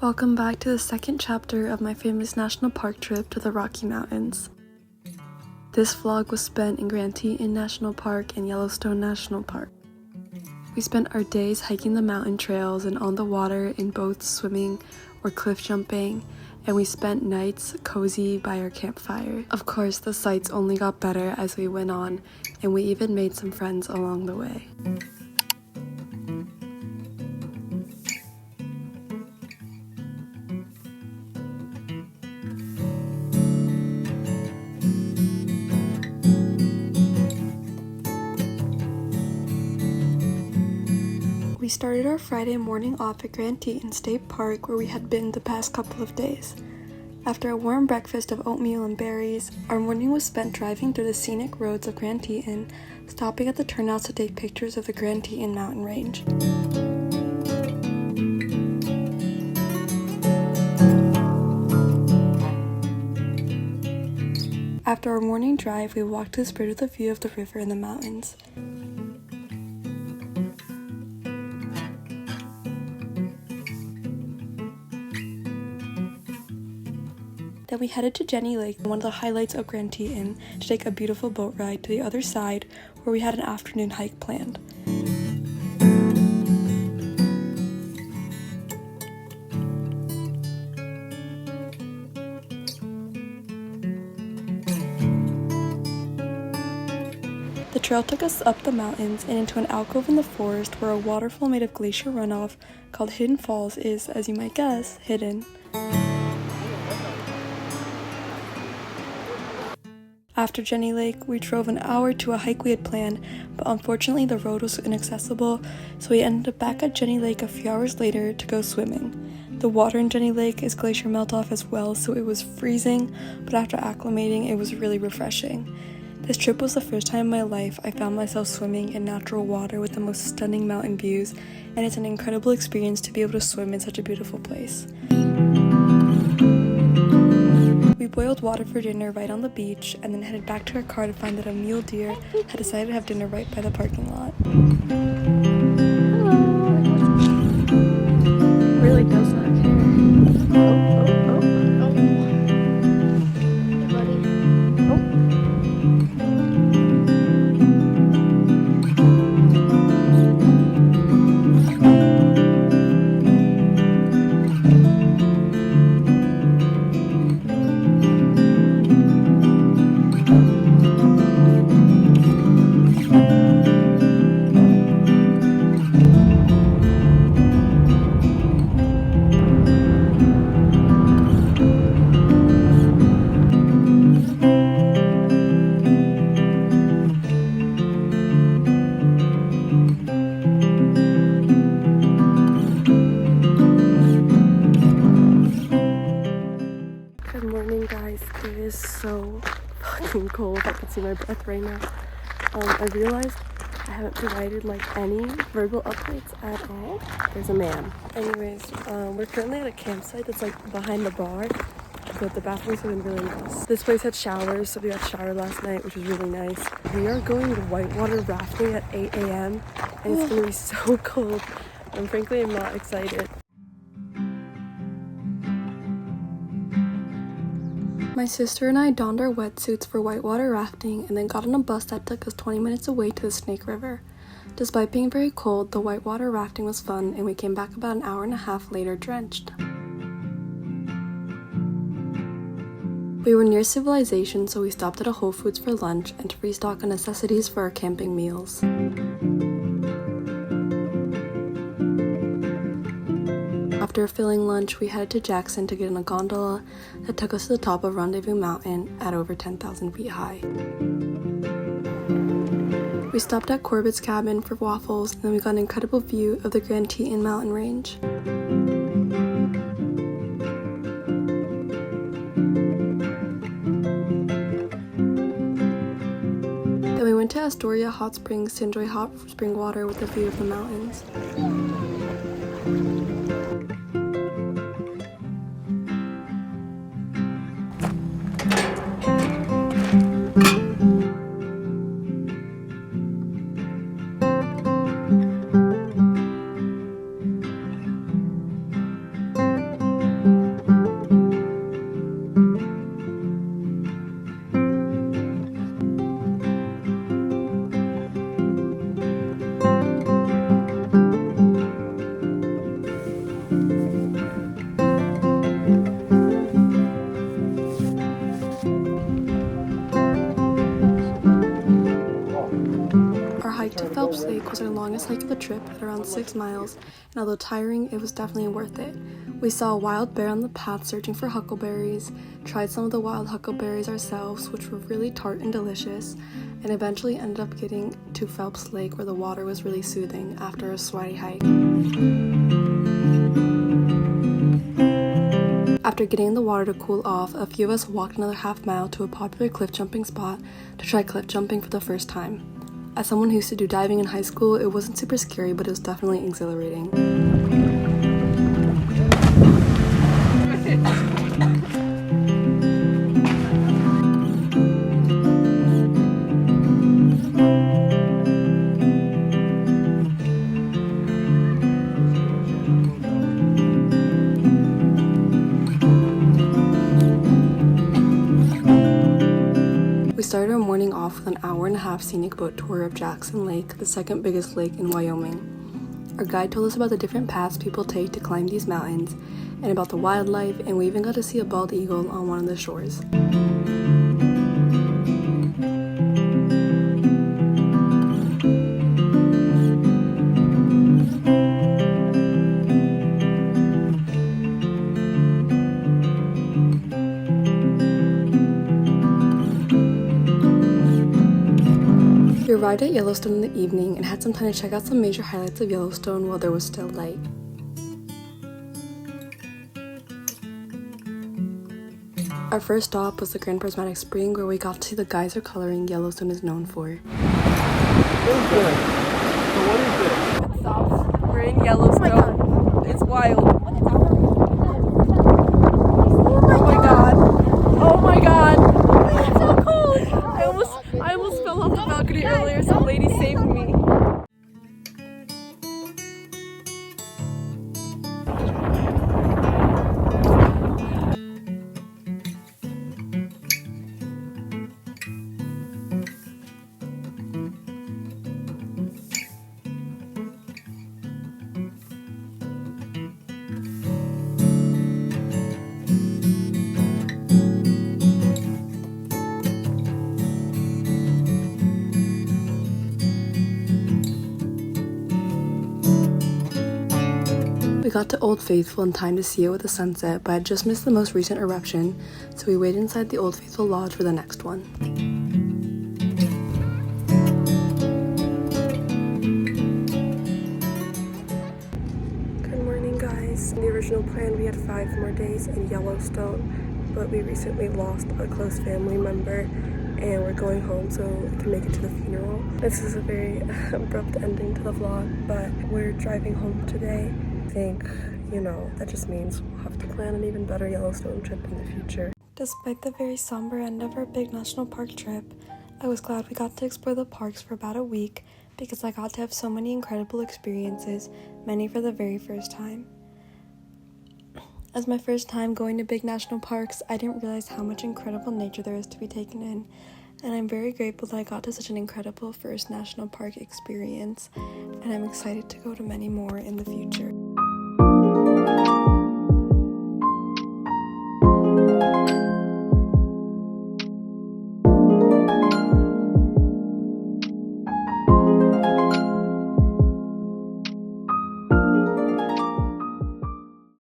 Welcome back to the second chapter of my famous national park trip to the Rocky Mountains. This vlog was spent in Grand Teton National Park and Yellowstone National Park. We spent our days hiking the mountain trails and on the water in both swimming or cliff jumping, and we spent nights cozy by our campfire. Of course, the sights only got better as we went on, and we even made some friends along the way. We started our Friday morning off at Grand Teton State Park, where we had been the past couple of days. After a warm breakfast of oatmeal and berries, our morning was spent driving through the scenic roads of Grand Teton, stopping at the turnouts to take pictures of the Grand Teton mountain range. After our morning drive, we walked to this bridge with a view of the river and the mountains. Then we headed to Jenny Lake, one of the highlights of Grand Teton, to take a beautiful boat ride to the other side, where we had an afternoon hike planned. The trail took us up the mountains and into an alcove in the forest where a waterfall made of glacier runoff called Hidden Falls is, as you might guess, hidden. After Jenny Lake, we drove an hour to a hike we had planned, but unfortunately the road was inaccessible, so we ended up back at Jenny Lake a few hours later to go swimming. The water in Jenny Lake is glacier melt-off as well, so it was freezing, but after acclimating, it was really refreshing. This trip was the first time in my life I found myself swimming in natural water with the most stunning mountain views, and it's an incredible experience to be able to swim in such a beautiful place. We boiled water for dinner right on the beach, and then headed back to our car to find that a mule deer had decided to have dinner right by the parking lot. Really does not care. Good morning, guys. It is so fucking cold. I can see my breath right now. I realized I haven't provided any verbal updates at all. There's a man. Anyways, we're currently at a campsite that's behind the bar, but the bathrooms have been really nice. This place had showers, so we got showered last night, which was really nice. We are going whitewater rafting at 8 a.m. and it's gonna be so cold. And frankly, I'm not excited. My sister and I donned our wetsuits for whitewater rafting and then got on a bus that took us 20 minutes away to the Snake River. Despite being very cold, the whitewater rafting was fun, and we came back about an hour and a half later drenched. We were near civilization, so we stopped at a Whole Foods for lunch and to restock on necessities for our camping meals. After filling lunch, we headed to Jackson to get in a gondola that took us to the top of Rendezvous Mountain at over 10,000 feet high. We stopped at Corbett's cabin for waffles, and then we got an incredible view of the Grand Teton mountain range. Then we went to Astoria Hot Springs to enjoy hot spring water with a view of the mountains. Phelps Lake was our longest hike of the trip at around 6 miles, and although tiring, it was definitely worth it. We saw a wild bear on the path searching for huckleberries, tried some of the wild huckleberries ourselves, which were really tart and delicious, and eventually ended up getting to Phelps Lake where the water was really soothing after a sweaty hike. After getting in the water to cool off, a few of us walked another half mile to a popular cliff jumping spot to try cliff jumping for the first time. As someone who used to do diving in high school, it wasn't super scary, but it was definitely exhilarating. We started our morning off with an hour-and-a-half scenic boat tour of Jackson Lake, the second biggest lake in Wyoming. Our guide told us about the different paths people take to climb these mountains, and about the wildlife, and we even got to see a bald eagle on one of the shores. We arrived at Yellowstone in the evening and had some time to check out some major highlights of Yellowstone while there was still light. Our first stop was the Grand Prismatic Spring, where we got to see the geyser coloring Yellowstone is known for. We're in Yellowstone. It's wild. Oh my god. Oh my god. It's so cold. I almost fell off the balcony earlier. Some lady saved me. We got to Old Faithful in time to see it with the sunset, but had just missed the most recent eruption, so we waited inside the Old Faithful Lodge for the next one. Good morning, guys. In the original plan, we had 5 more days in Yellowstone, but we recently lost a close family member, and we're going home so we can make it to the funeral. This is a very abrupt ending to the vlog, but we're driving home today. I think, that just means we'll have to plan an even better Yellowstone trip in the future. Despite the very somber end of our big national park trip, I was glad we got to explore the parks for about a week because I got to have so many incredible experiences, many for the very first time. As my first time going to big national parks, I didn't realize how much incredible nature there is to be taken in, and I'm very grateful that I got to such an incredible first national park experience, and I'm excited to go to many more in the future.